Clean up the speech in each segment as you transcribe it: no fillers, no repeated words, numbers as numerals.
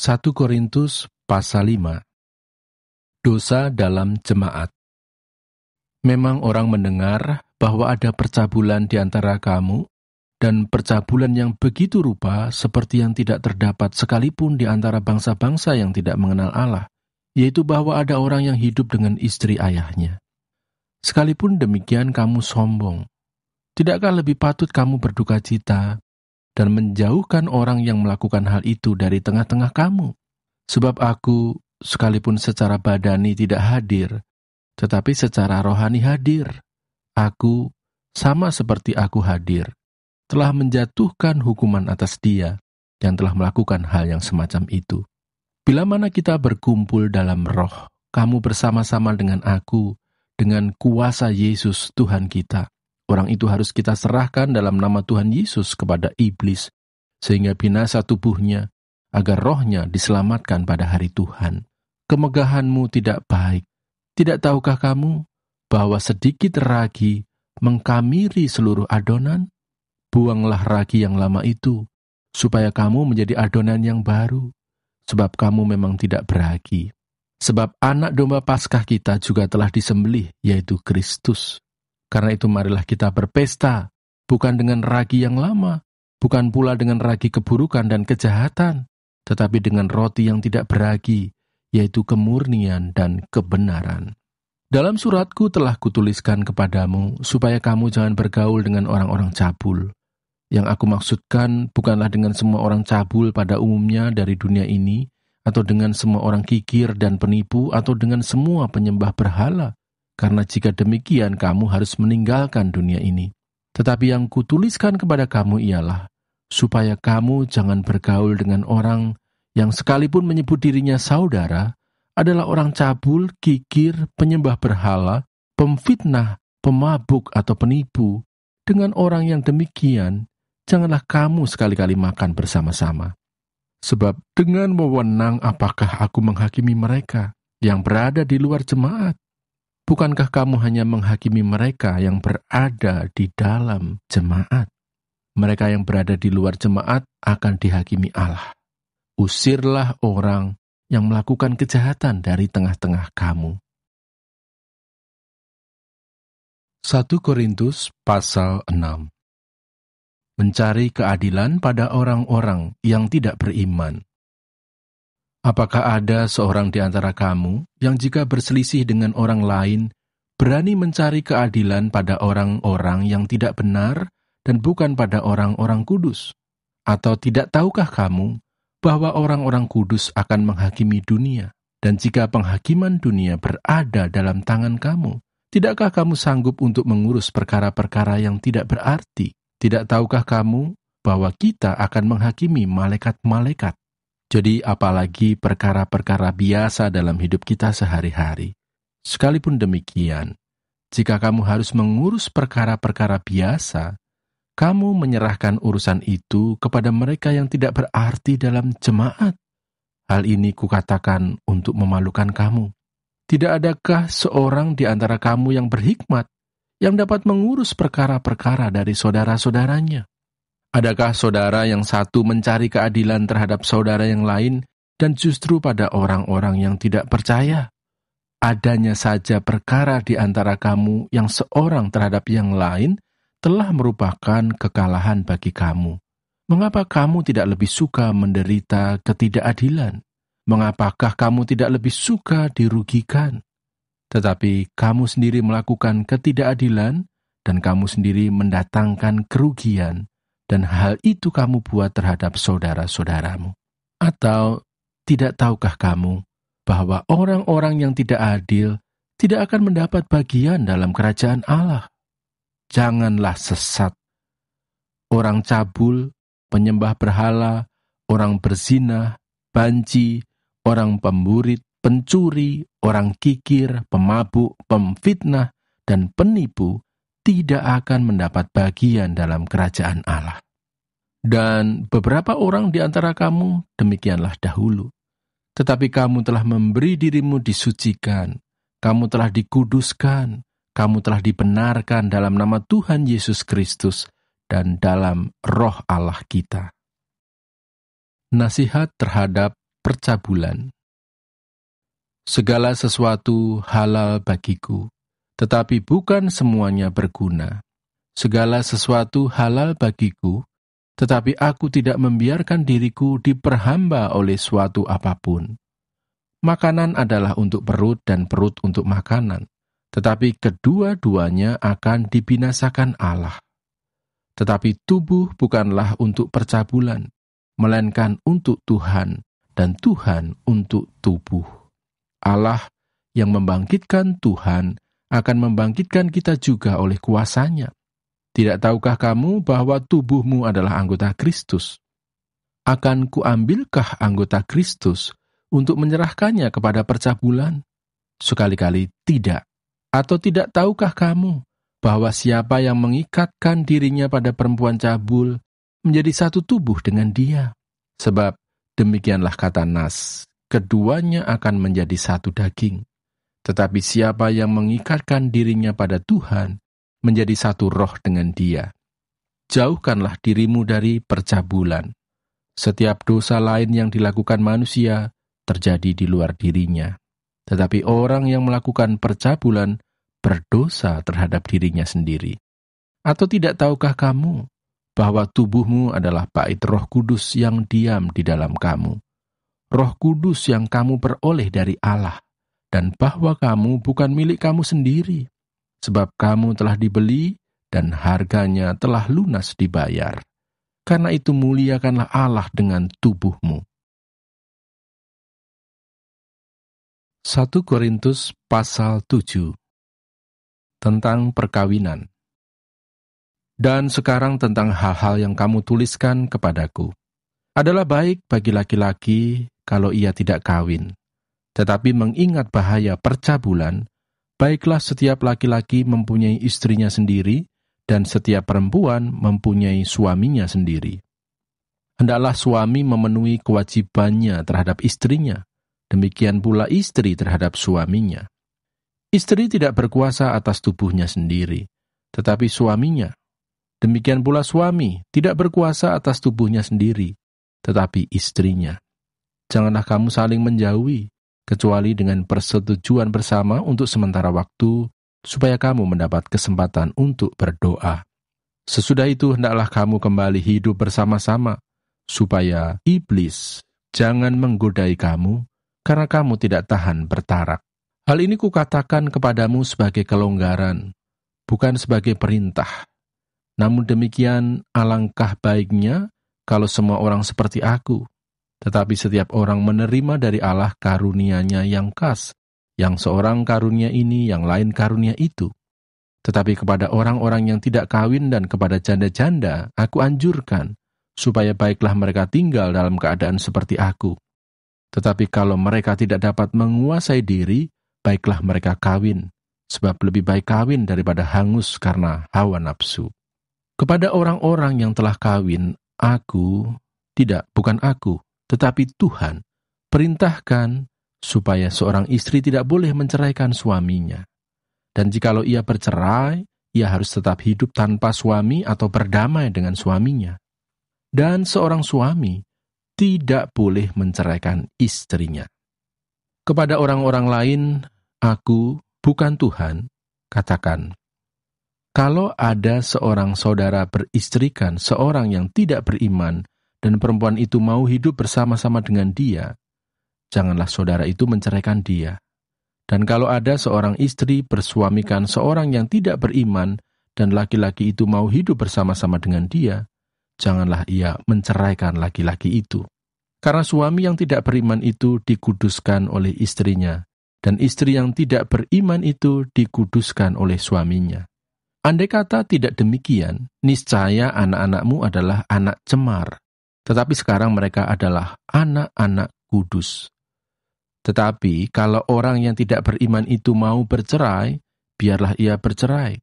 1 Korintus pasal 5. Dosa dalam jemaat. Memang orang mendengar bahwa ada percabulan di antara kamu, dan percabulan yang begitu rupa seperti yang tidak terdapat sekalipun di antara bangsa-bangsa yang tidak mengenal Allah, yaitu bahwa ada orang yang hidup dengan istri ayahnya. Sekalipun demikian kamu sombong. Tidakkah lebih patut kamu berduka cita dan menjauhkan orang yang melakukan hal itu dari tengah-tengah kamu? Sebab aku, sekalipun secara badani tidak hadir, tetapi secara rohani hadir. Aku, sama seperti aku hadir, telah menjatuhkan hukuman atas dia yang telah melakukan hal yang semacam itu. Bila mana kita berkumpul dalam roh, kamu bersama-sama dengan aku, dengan kuasa Yesus Tuhan kita. Orang itu harus kita serahkan dalam nama Tuhan Yesus kepada iblis, sehingga binasa tubuhnya, agar rohnya diselamatkan pada hari Tuhan. Kemegahanmu tidak baik. Tidak tahukah kamu bahwa sedikit ragi mengkamiri seluruh adonan? Buanglah ragi yang lama itu, supaya kamu menjadi adonan yang baru, sebab kamu memang tidak beragi. Sebab anak domba Paskah kita juga telah disembelih, yaitu Kristus. Karena itu marilah kita berpesta, bukan dengan ragi yang lama, bukan pula dengan ragi keburukan dan kejahatan, tetapi dengan roti yang tidak beragi, yaitu kemurnian dan kebenaran. Dalam suratku telah kutuliskan kepadamu, supaya kamu jangan bergaul dengan orang-orang cabul. Yang aku maksudkan bukanlah dengan semua orang cabul pada umumnya dari dunia ini, atau dengan semua orang kikir dan penipu, atau dengan semua penyembah berhala. Karena jika demikian kamu harus meninggalkan dunia ini. Tetapi yang kutuliskan kepada kamu ialah, supaya kamu jangan bergaul dengan orang yang sekalipun menyebut dirinya saudara, adalah orang cabul, kikir, penyembah berhala, pemfitnah, pemabuk atau penipu. Dengan orang yang demikian, janganlah kamu sekali-kali makan bersama-sama. Sebab dengan wewenang apakah aku menghakimi mereka yang berada di luar jemaat? Bukankah kamu hanya menghakimi mereka yang berada di dalam jemaat? Mereka yang berada di luar jemaat akan dihakimi Allah. Usirlah orang yang melakukan kejahatan dari tengah-tengah kamu. 1 Korintus pasal 6. Mencari keadilan pada orang-orang yang tidak beriman. Apakah ada seorang di antara kamu yang jika berselisih dengan orang lain, berani mencari keadilan pada orang-orang yang tidak benar dan bukan pada orang-orang kudus? Atau tidak tahukah kamu bahwa orang-orang kudus akan menghakimi dunia? Dan jika penghakiman dunia berada dalam tangan kamu, tidakkah kamu sanggup untuk mengurus perkara-perkara yang tidak berarti? Tidak tahukah kamu bahwa kita akan menghakimi malaikat-malaikat? Jadi apalagi perkara-perkara biasa dalam hidup kita sehari-hari. Sekalipun demikian, jika kamu harus mengurus perkara-perkara biasa, kamu menyerahkan urusan itu kepada mereka yang tidak berarti dalam jemaat. Hal ini kukatakan untuk memalukan kamu. Tidak adakah seorang di antara kamu yang berhikmat, yang dapat mengurus perkara-perkara dari saudara-saudaranya? Adakah saudara yang satu mencari keadilan terhadap saudara yang lain dan justru pada orang-orang yang tidak percaya? Adanya saja perkara di antara kamu yang seorang terhadap yang lain telah merupakan kekalahan bagi kamu. Mengapa kamu tidak lebih suka menderita ketidakadilan? Mengapakah kamu tidak lebih suka dirugikan? Tetapi kamu sendiri melakukan ketidakadilan dan kamu sendiri mendatangkan kerugian. Dan hal itu kamu buat terhadap saudara-saudaramu. Atau tidak tahukah kamu bahwa orang-orang yang tidak adil tidak akan mendapat bagian dalam kerajaan Allah? Janganlah sesat. Orang cabul, penyembah berhala, orang berzina, banci, orang pemburit, pencuri, orang kikir, pemabuk, pemfitnah, dan penipu tidak akan mendapat bagian dalam kerajaan Allah. Dan beberapa orang di antara kamu demikianlah dahulu. Tetapi kamu telah memberi dirimu disucikan, kamu telah dikuduskan, kamu telah dibenarkan dalam nama Tuhan Yesus Kristus dan dalam roh Allah kita. Nasihat terhadap percabulan. Segala sesuatu halal bagiku, tetapi bukan semuanya berguna. Segala sesuatu halal bagiku, tetapi aku tidak membiarkan diriku diperhamba oleh suatu apapun. Makanan adalah untuk perut dan perut untuk makanan, tetapi kedua-duanya akan dibinasakan Allah. Tetapi tubuh bukanlah untuk percabulan, melainkan untuk Tuhan, dan Tuhan untuk tubuh. Allah yang membangkitkan Tuhan akan membangkitkan kita juga oleh kuasa-Nya. Tidak tahukah kamu bahwa tubuhmu adalah anggota Kristus? Akan kuambilkah anggota Kristus untuk menyerahkannya kepada percabulan? Sekali-kali tidak. Atau tidak tahukah kamu bahwa siapa yang mengikatkan dirinya pada perempuan cabul menjadi satu tubuh dengan dia? Sebab demikianlah kata Nas, keduanya akan menjadi satu daging. Tetapi siapa yang mengikatkan dirinya pada Tuhan, menjadi satu roh dengan dia. Jauhkanlah dirimu dari percabulan. Setiap dosa lain yang dilakukan manusia, terjadi di luar dirinya. Tetapi orang yang melakukan percabulan, berdosa terhadap dirinya sendiri. Atau tidak tahukah kamu, bahwa tubuhmu adalah bait Roh Kudus yang diam di dalam kamu? Roh Kudus yang kamu peroleh dari Allah, dan bahwa kamu bukan milik kamu sendiri, sebab kamu telah dibeli dan harganya telah lunas dibayar. Karena itu muliakanlah Allah dengan tubuhmu. 1 Korintus pasal 7 tentang perkawinan. Dan sekarang tentang hal-hal yang kamu tuliskan kepadaku. Adalah baik bagi laki-laki kalau ia tidak kawin, tetapi mengingat bahaya percabulan, baiklah setiap laki-laki mempunyai istrinya sendiri, dan setiap perempuan mempunyai suaminya sendiri. Hendaklah suami memenuhi kewajibannya terhadap istrinya, demikian pula istri terhadap suaminya. Istri tidak berkuasa atas tubuhnya sendiri, tetapi suaminya. Demikian pula suami tidak berkuasa atas tubuhnya sendiri, tetapi istrinya. Janganlah kamu saling menjauhi, kecuali dengan persetujuan bersama untuk sementara waktu, supaya kamu mendapat kesempatan untuk berdoa. Sesudah itu hendaklah kamu kembali hidup bersama-sama, supaya iblis jangan menggodai kamu, karena kamu tidak tahan bertarak. Hal ini kukatakan kepadamu sebagai kelonggaran, bukan sebagai perintah. Namun demikian, alangkah baiknya kalau semua orang seperti aku. Tetapi setiap orang menerima dari Allah karunia-Nya yang khas, yang seorang karunia ini, yang lain karunia itu. Tetapi kepada orang-orang yang tidak kawin dan kepada janda-janda, aku anjurkan, supaya baiklah mereka tinggal dalam keadaan seperti aku. Tetapi kalau mereka tidak dapat menguasai diri, baiklah mereka kawin, sebab lebih baik kawin daripada hangus karena hawa nafsu. Kepada orang-orang yang telah kawin, bukan aku, tetapi Tuhan, perintahkan supaya seorang istri tidak boleh menceraikan suaminya. Dan jikalau ia bercerai, ia harus tetap hidup tanpa suami atau berdamai dengan suaminya. Dan seorang suami tidak boleh menceraikan istrinya. Kepada orang-orang lain, aku, bukan Tuhan, katakan, kalau ada seorang saudara beristrikan seorang yang tidak beriman, dan perempuan itu mau hidup bersama-sama dengan dia, janganlah saudara itu menceraikan dia. Dan kalau ada seorang istri bersuamikan seorang yang tidak beriman, dan laki-laki itu mau hidup bersama-sama dengan dia, janganlah ia menceraikan laki-laki itu. Karena suami yang tidak beriman itu dikuduskan oleh istrinya, dan istri yang tidak beriman itu dikuduskan oleh suaminya. Andai kata tidak demikian, niscaya anak-anakmu adalah anak cemar, tetapi sekarang mereka adalah anak-anak kudus. Tetapi kalau orang yang tidak beriman itu mau bercerai, biarlah ia bercerai.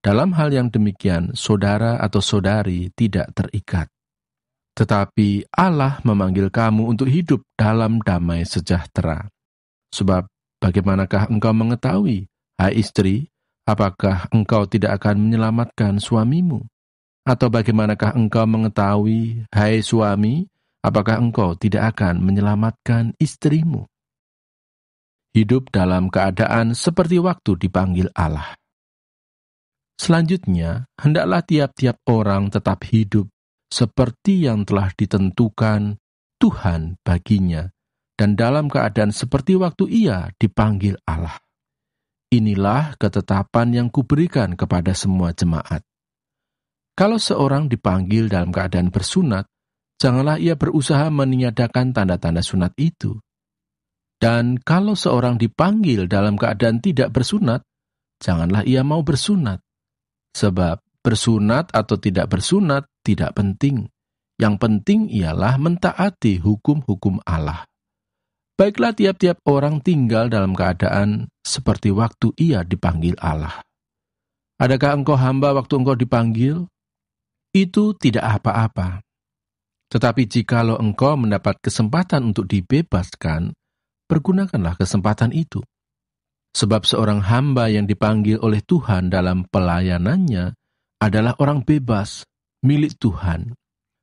Dalam hal yang demikian, saudara atau saudari tidak terikat. Tetapi Allah memanggil kamu untuk hidup dalam damai sejahtera. Sebab bagaimanakah engkau mengetahui, hai istri, apakah engkau tidak akan menyelamatkan suamimu? Atau bagaimanakah engkau mengetahui, hai suami, apakah engkau tidak akan menyelamatkan istrimu? Hidup dalam keadaan seperti waktu dipanggil Allah. Selanjutnya, hendaklah tiap-tiap orang tetap hidup seperti yang telah ditentukan Tuhan baginya, dan dalam keadaan seperti waktu ia dipanggil Allah. Inilah ketetapan yang kuberikan kepada semua jemaat. Kalau seorang dipanggil dalam keadaan bersunat, janganlah ia berusaha meniadakan tanda-tanda sunat itu. Dan kalau seorang dipanggil dalam keadaan tidak bersunat, janganlah ia mau bersunat. Sebab bersunat atau tidak bersunat tidak penting. Yang penting ialah mentaati hukum-hukum Allah. Baiklah tiap-tiap orang tinggal dalam keadaan seperti waktu ia dipanggil Allah. Adakah engkau hamba waktu engkau dipanggil? Itu tidak apa-apa. Tetapi jikalau engkau mendapat kesempatan untuk dibebaskan, pergunakanlah kesempatan itu. Sebab seorang hamba yang dipanggil oleh Tuhan dalam pelayanannya adalah orang bebas, milik Tuhan.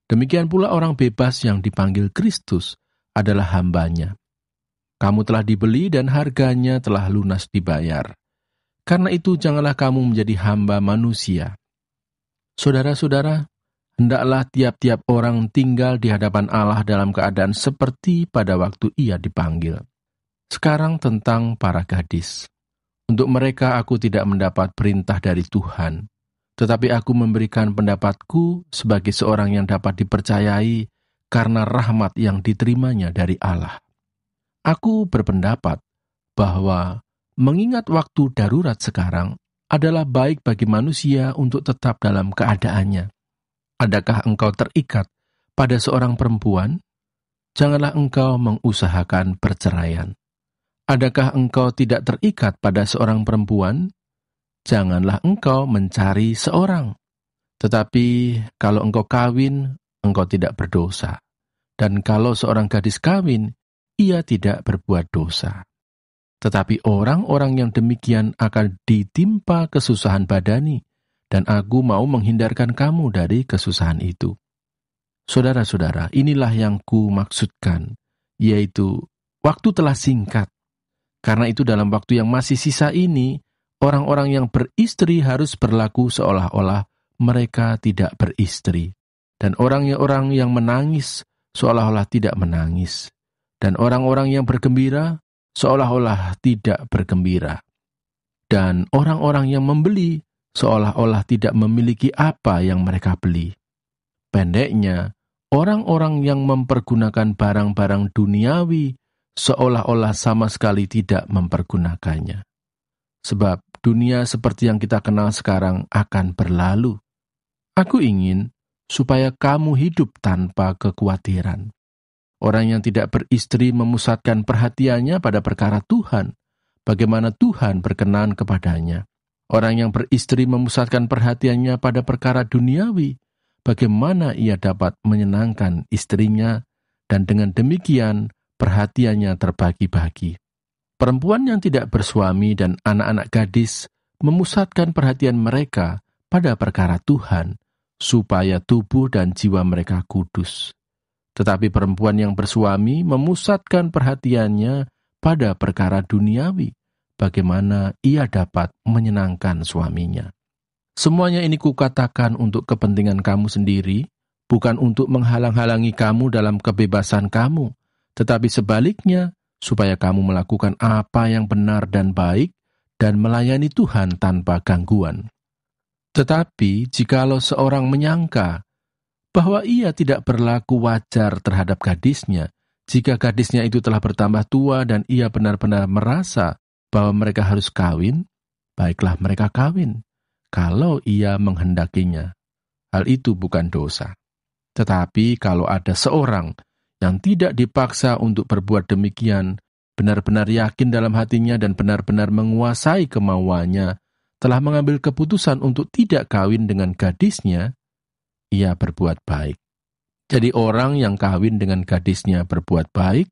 Demikian pula orang bebas yang dipanggil Kristus adalah hambanya. Kamu telah dibeli dan harganya telah lunas dibayar. Karena itu janganlah kamu menjadi hamba manusia. Saudara-saudara, hendaklah tiap-tiap orang tinggal di hadapan Allah dalam keadaan seperti pada waktu ia dipanggil. Sekarang tentang para gadis. Untuk mereka aku tidak mendapat perintah dari Tuhan, tetapi aku memberikan pendapatku sebagai seorang yang dapat dipercayai karena rahmat yang diterimanya dari Allah. Aku berpendapat bahwa mengingat waktu darurat sekarang adalah baik bagi manusia untuk tetap dalam keadaannya. Adakah engkau terikat pada seorang perempuan? Janganlah engkau mengusahakan perceraian. Adakah engkau tidak terikat pada seorang perempuan? Janganlah engkau mencari seorang. Tetapi kalau engkau kawin, engkau tidak berdosa. Dan kalau seorang gadis kawin, ia tidak berbuat dosa. Tetapi orang-orang yang demikian akan ditimpa kesusahan badani, dan aku mau menghindarkan kamu dari kesusahan itu. Saudara-saudara, inilah yang ku maksudkan, yaitu waktu telah singkat. Karena itu dalam waktu yang masih sisa ini, orang-orang yang beristri harus berlaku seolah-olah mereka tidak beristri. Dan orang-orang yang menangis seolah-olah tidak menangis. Dan orang-orang yang bergembira seolah-olah tidak bergembira. Dan orang-orang yang membeli seolah-olah tidak memiliki apa yang mereka beli. Pendeknya, orang-orang yang mempergunakan barang-barang duniawi seolah-olah sama sekali tidak mempergunakannya. Sebab dunia seperti yang kita kenal sekarang akan berlalu. Aku ingin supaya kamu hidup tanpa kekhawatiran. Orang yang tidak beristri memusatkan perhatiannya pada perkara Tuhan, bagaimana Tuhan berkenan kepadanya. Orang yang beristri memusatkan perhatiannya pada perkara duniawi, bagaimana ia dapat menyenangkan istrinya, dan dengan demikian perhatiannya terbagi-bagi. Perempuan yang tidak bersuami dan anak-anak gadis memusatkan perhatian mereka pada perkara Tuhan, supaya tubuh dan jiwa mereka kudus. Tetapi perempuan yang bersuami memusatkan perhatiannya pada perkara duniawi, bagaimana ia dapat menyenangkan suaminya. Semuanya ini kukatakan untuk kepentingan kamu sendiri, bukan untuk menghalang-halangi kamu dalam kebebasan kamu, tetapi sebaliknya, supaya kamu melakukan apa yang benar dan baik, dan melayani Tuhan tanpa gangguan. Tetapi, jikalau seorang menyangka bahwa ia tidak berlaku wajar terhadap gadisnya, jika gadisnya itu telah bertambah tua dan ia benar-benar merasa bahwa mereka harus kawin, baiklah mereka kawin, kalau ia menghendakinya. Hal itu bukan dosa. Tetapi kalau ada seorang yang tidak dipaksa untuk berbuat demikian, benar-benar yakin dalam hatinya dan benar-benar menguasai kemauannya, telah mengambil keputusan untuk tidak kawin dengan gadisnya, ia berbuat baik. Jadi orang yang kawin dengan gadisnya berbuat baik,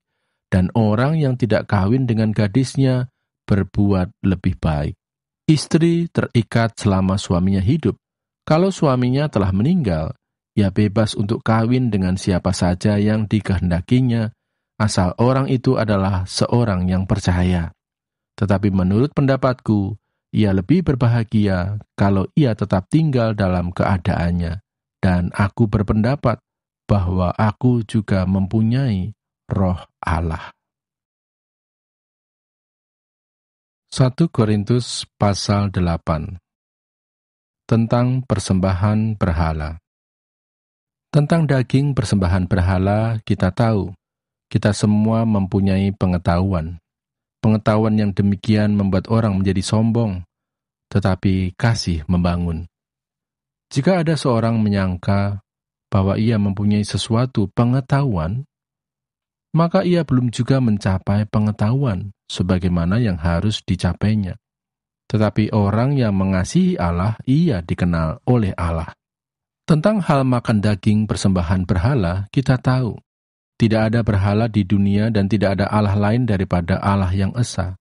dan orang yang tidak kawin dengan gadisnya berbuat lebih baik. Istri terikat selama suaminya hidup. Kalau suaminya telah meninggal, ia bebas untuk kawin dengan siapa saja yang dikehendakinya, asal orang itu adalah seorang yang percaya. Tetapi menurut pendapatku, ia lebih berbahagia kalau ia tetap tinggal dalam keadaannya. Dan aku berpendapat bahwa aku juga mempunyai Roh Allah. 1 Korintus pasal 8 tentang persembahan berhala. Tentang daging persembahan berhala, kita tahu, kita semua mempunyai pengetahuan. Pengetahuan yang demikian membuat orang menjadi sombong, tetapi kasih membangun. Jika ada seorang menyangka bahwa ia mempunyai sesuatu pengetahuan, maka ia belum juga mencapai pengetahuan sebagaimana yang harus dicapainya. Tetapi orang yang mengasihi Allah, ia dikenal oleh Allah. Tentang hal makan daging persembahan berhala, kita tahu, tidak ada berhala di dunia dan tidak ada Allah lain daripada Allah yang esa.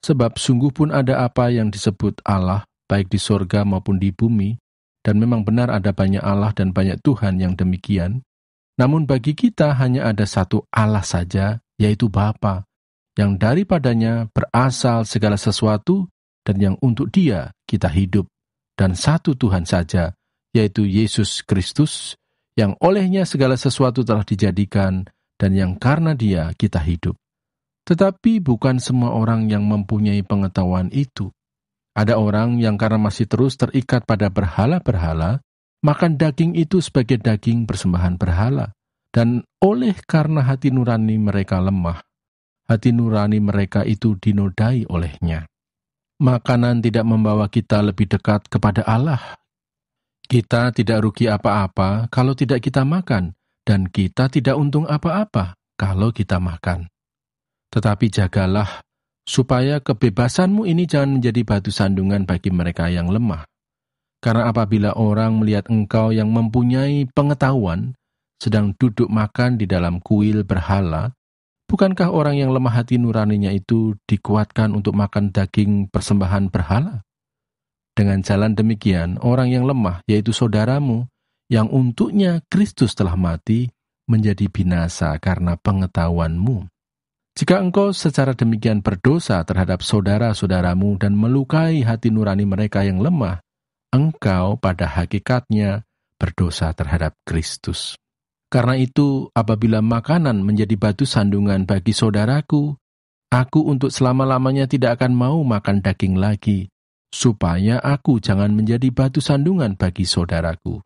Sebab sungguh pun ada apa yang disebut Allah, baik di sorga maupun di bumi, dan memang benar ada banyak Allah dan banyak Tuhan yang demikian. Namun bagi kita hanya ada satu Allah saja, yaitu Bapa, yang daripadanya berasal segala sesuatu dan yang untuk Dia kita hidup, dan satu Tuhan saja, yaitu Yesus Kristus, yang olehnya segala sesuatu telah dijadikan, dan yang karena Dia kita hidup. Tetapi bukan semua orang yang mempunyai pengetahuan itu. Ada orang yang karena masih terus terikat pada berhala-berhala, makan daging itu sebagai daging persembahan berhala. Dan oleh karena hati nurani mereka lemah, hati nurani mereka itu dinodai olehnya. Makanan tidak membawa kita lebih dekat kepada Allah. Kita tidak rugi apa-apa kalau tidak kita makan, dan kita tidak untung apa-apa kalau kita makan. Tetapi jagalah, supaya kebebasanmu ini jangan menjadi batu sandungan bagi mereka yang lemah. Karena apabila orang melihat engkau yang mempunyai pengetahuan, sedang duduk makan di dalam kuil berhala, bukankah orang yang lemah hati nuraninya itu dikuatkan untuk makan daging persembahan berhala? Dengan jalan demikian, orang yang lemah, yaitu saudaramu, yang untuknya Kristus telah mati, menjadi binasa karena pengetahuanmu. Jika engkau secara demikian berdosa terhadap saudara-saudaramu dan melukai hati nurani mereka yang lemah, engkau pada hakikatnya berdosa terhadap Kristus. Karena itu, apabila makanan menjadi batu sandungan bagi saudaraku, aku untuk selama-lamanya tidak akan mau makan daging lagi, supaya aku jangan menjadi batu sandungan bagi saudaraku.